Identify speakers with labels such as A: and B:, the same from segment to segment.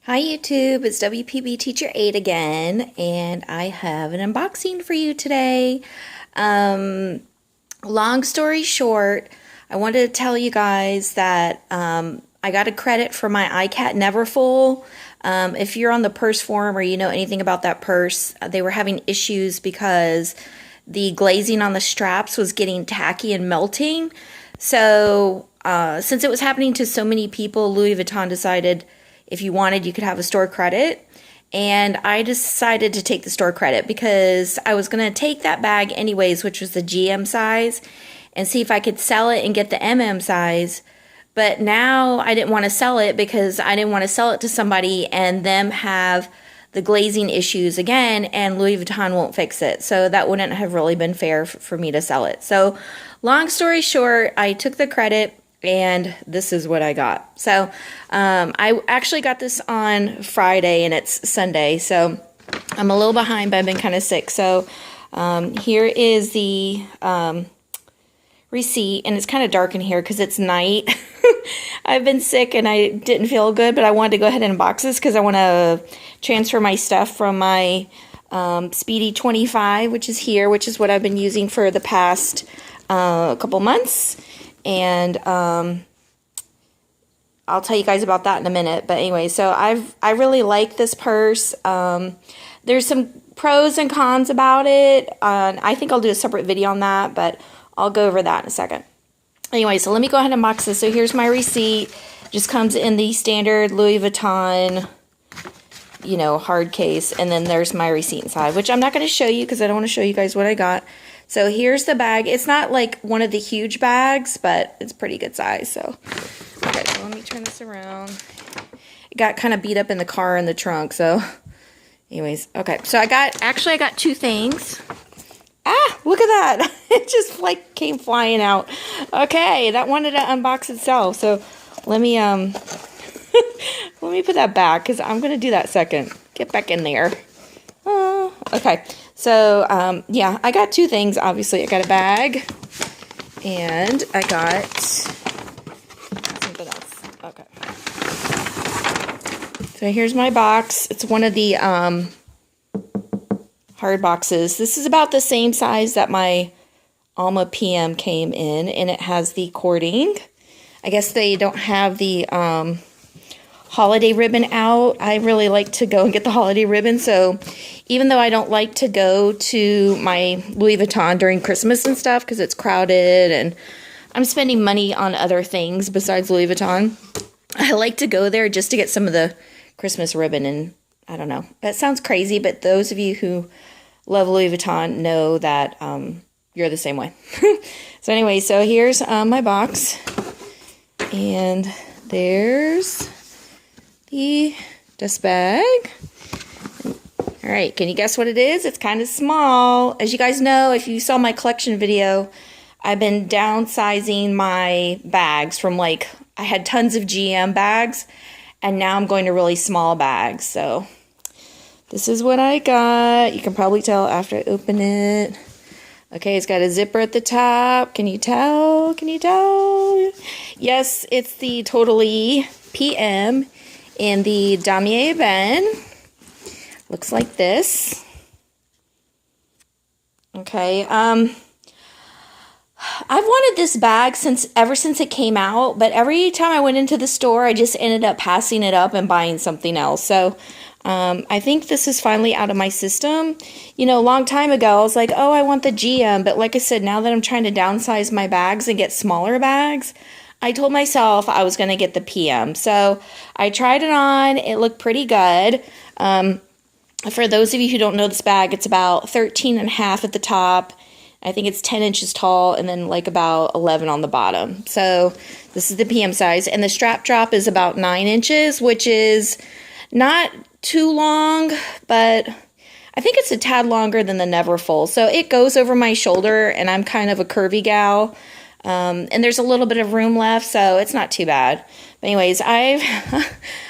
A: Hi YouTube, it's WPB Teacher 8 again, and I have an unboxing for you today. Long story short, I wanted to tell you guys that I got a credit for my iCat Neverfull. If you're on the purse forum or you know anything about that purse, they were having issues because the glazing on the straps was getting tacky and melting. So since it was happening to so many people, Louis Vuitton decided if you wanted, you could have a store credit. And I decided to take the store credit because I was going to take that bag anyways, which was the GM size, and see if I could sell it and get the MM size. But now I didn't want to sell it because I didn't want to sell it to somebody and them have the glazing issues again, and Louis Vuitton won't fix it. So that wouldn't have really been fair for me to sell it. So long story short, I took the credit and this is what I got. So I actually got this on Friday and it's Sunday. So I'm a little behind, but I've been kind of sick. So here is the receipt, and it's kind of dark in here because it's night. I've been sick and I didn't feel good, but I wanted to go ahead and unbox this because I want to transfer my stuff from my Speedy 25, which is here, which is what I've been using for the past couple months. And I'll tell you guys about that in a minute. But anyway, so I really like this purse. There's some pros and cons about it. I think I'll do a separate video on that, but I'll go over that in a second. Anyway, so let me go ahead and unbox this. So here's my receipt. It just comes in the standard Louis Vuitton, you know, hard case. And then there's my receipt inside, which I'm not going to show you because I don't want to show you guys what I got. So here's the bag. It's not like one of the huge bags, but it's pretty good size. So, okay, so let me turn this around. It got kind of beat up in the car in the trunk. So, anyways, okay. So I got two things. Ah, look at that. It just like came flying out. Okay, that wanted to unbox itself. So let me let me put that back because I'm gonna do that second. Get back in there. Okay. So, yeah, I got two things, obviously. I got a bag, and I got something else. Okay. So here's my box. It's one of the hard boxes. This is about the same size that my Alma PM came in, and it has the cording. I guess they don't have the holiday ribbon out. I really like to go and get the holiday ribbon, so even though I don't like to go to my Louis Vuitton during Christmas and stuff because it's crowded and I'm spending money on other things besides Louis Vuitton, I like to go there just to get some of the Christmas ribbon. And I don't know, that sounds crazy, but those of you who love Louis Vuitton know that you're the same way. So anyway, so here's my box, and there's the dust bag. All right, can you guess what it is? It's kind of small. As you guys know, if you saw my collection video, I've been downsizing my bags from like, I had tons of GM bags, and now I'm going to really small bags. So this is what I got. You can probably tell after I open it. Okay, it's got a zipper at the top. Can you tell? Can you tell? Yes, it's the Totally PM in the Damier Ebene. Looks like this. Okay, I've wanted this bag ever since it came out, but every time I went into the store, I just ended up passing it up and buying something else. So I think this is finally out of my system. You know, a long time ago, I was like, oh, I want the GM. But like I said, now that I'm trying to downsize my bags and get smaller bags, I told myself I was going to get the PM. So I tried it on. It looked pretty good. For those of you who don't know this bag, it's about 13 and a half at the top. I think it's 10 inches tall and then like about 11 on the bottom. So this is the PM size. And the strap drop is about 9 inches, which is not too long, but I think it's a tad longer than the Neverfull. So it goes over my shoulder, and I'm kind of a curvy gal. And there's a little bit of room left, so it's not too bad. But anyways, I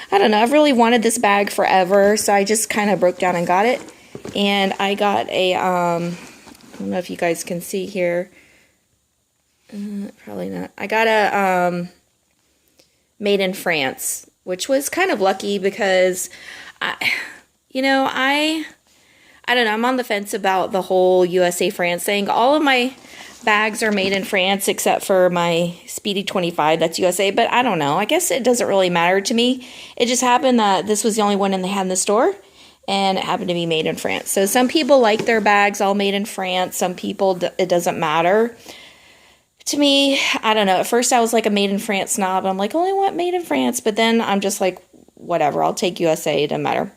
A: don't know, I've really wanted this bag forever, so I just kind of broke down and got it. And I got a, I don't know if you guys can see here. Probably not. I got a made in France which was kind of lucky because you know, I don't know, I'm on the fence about the whole USA France thing. All of my bags are made in France except for my Speedy 25, that's USA, but I don't know. I guess it doesn't really matter to me. It just happened that this was the only one they had in the store, and it happened to be made in France. So some people like their bags all made in France. Some people, it doesn't matter. To me, I don't know. At first I was like a made in France snob. I'm like, only want made in France, but then I'm just like, whatever, I'll take USA, it doesn't matter.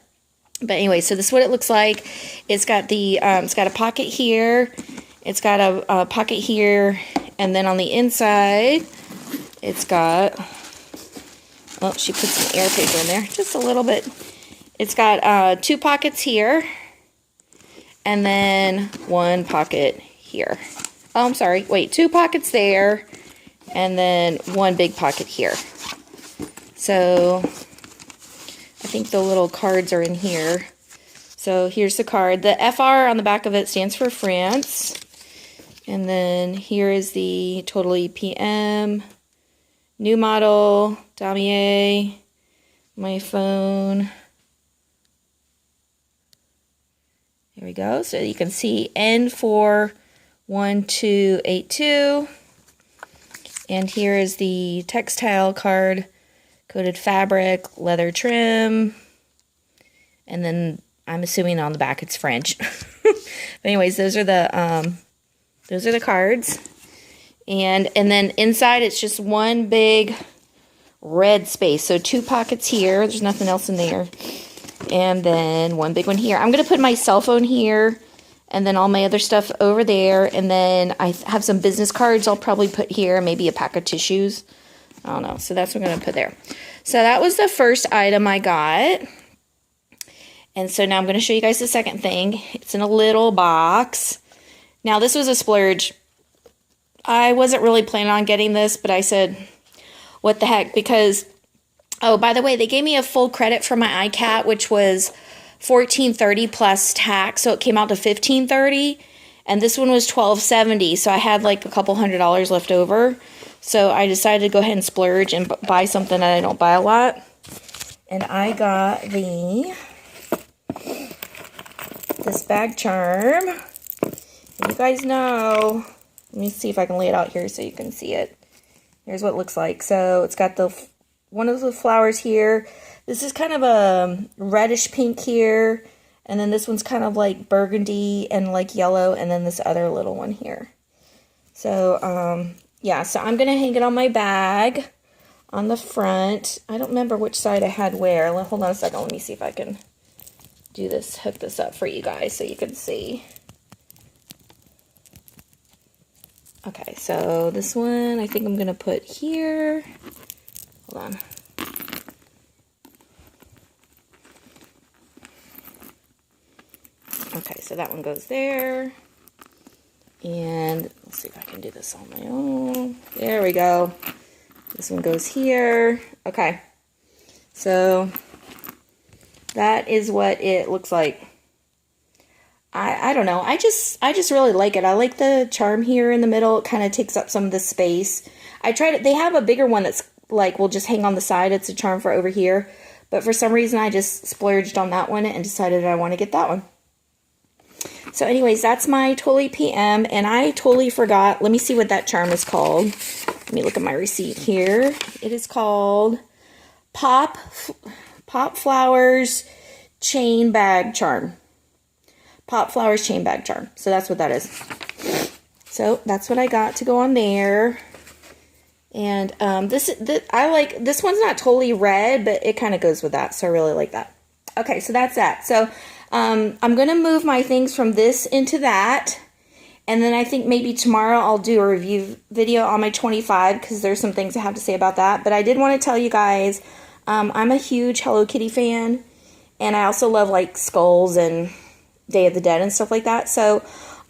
A: But anyway, so this is what it looks like. It's got the, it's got a pocket here. It's got a pocket here, and then on the inside, it's got, well, she put some air paper in there, just a little bit. It's got 2 pockets here, and then 1 pocket here. Oh, I'm sorry, wait, 2 pockets there, and then 1 big pocket here. So, I think the little cards are in here. So, here's the card. The FR on the back of it stands for France. And then here is the Totally PM, new model, Damier, my phone. Here we go. So you can see N41282. And here is the textile card, coated fabric, leather trim. And then I'm assuming on the back it's French. But anyways, those are the cards. And then inside it's just one big red space. So 2 pockets here. There's nothing else in there. And then 1 big one here. I'm going to put my cell phone here. And then all my other stuff over there. And then I have some business cards I'll probably put here. Maybe a pack of tissues. I don't know. So that's what I'm going to put there. So that was the first item I got. And so now I'm going to show you guys the second thing. It's in a little box. Now, this was a splurge. I wasn't really planning on getting this, but I said, what the heck? Because, oh, by the way, they gave me a full credit for my iCat, which was $14.30 plus tax, so it came out to $15.30. And this one was $12.70, so I had like a couple $100 left over. So I decided to go ahead and splurge and buy something that I don't buy a lot. And I got this bag charm. You guys know, let me see if I can lay it out here so you can see it. Here's what it looks like. So it's got one of the flowers here. This is kind of a reddish pink here. And then this one's kind of like burgundy and like yellow. And then this other little one here. So, yeah, so I'm going to hang it on my bag on the front. I don't remember which side I had where. Hold on a second. Let me see if I can do this, hook this up for you guys so you can see. Okay, so this one I think I'm going to put here. Hold on. Okay, so that one goes there. And let's see if I can do this on my own. There we go. This one goes here. Okay, so that is what it looks like. I don't know. I just really like it. I like the charm here in the middle. It kind of takes up some of the space. I tried it. They have a bigger one that's like will just hang on the side. It's a charm for over here. But for some reason, I just splurged on that one and decided I want to get that one. So anyways, that's my Totally PM. And I totally forgot. Let me see what that charm is called. Let me look at my receipt here. It is called Pop Flowers Chain Bag Charm. Pop Flowers Chain Bag Charm. So that's what that is. So that's what I got to go on there. And I like this one's not totally red, but it kind of goes with that. So I really like that. Okay, so that's that. So I'm going to move my things from this into that. And then I think maybe tomorrow I'll do a review video on my 25 because there's some things I have to say about that. But I did want to tell you guys, I'm a huge Hello Kitty fan. And I also love like skulls and Day of the Dead and stuff like that. So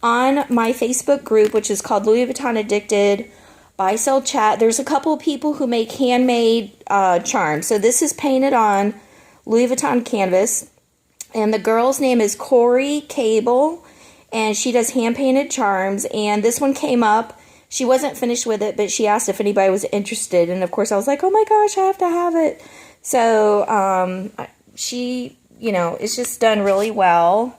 A: on my Facebook group, which is called Louis Vuitton Addicted Buy Sell Chat, there's a couple of people who make handmade charms. So this is painted on Louis Vuitton canvas. And the girl's name is Corey Cable. And she does hand-painted charms. And this one came up. She wasn't finished with it, but she asked if anybody was interested. And, of course, I was like, oh, my gosh, I have to have it. So she, you know, it's just done really well.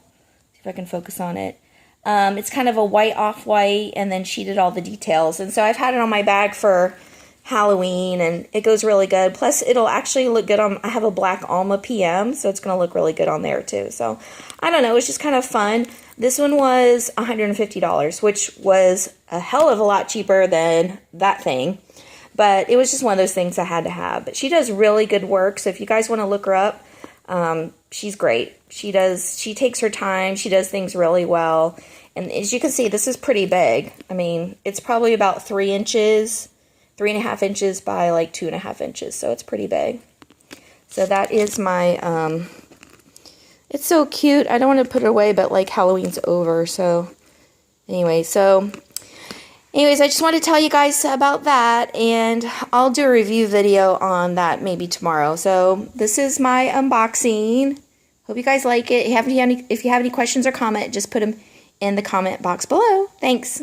A: See if I can focus on it. It's kind of a white off-white, and then she did all the details. And so I've had it on my bag for Halloween, and it goes really good. Plus, it'll actually look good on, I have a black Alma PM, so it's going to look really good on there too. So, I don't know, it's just kind of fun. This one was $150, which was a hell of a lot cheaper than that thing. But it was just one of those things I had to have. But she does really good work, so if you guys want to look her up, she's great. She takes her time, she does things really well. And as you can see, this is pretty big. I mean, it's probably about 3 inches, 3.5 inches by like 2.5 inches, so it's pretty big. So that is my, it's so cute. I don't want to put it away, but like Halloween's over, so anyway, anyways, I just wanted to tell you guys about that, and I'll do a review video on that maybe tomorrow. So this is my unboxing. Hope you guys like it. If you have any questions or comment, just put them in the comment box below. Thanks.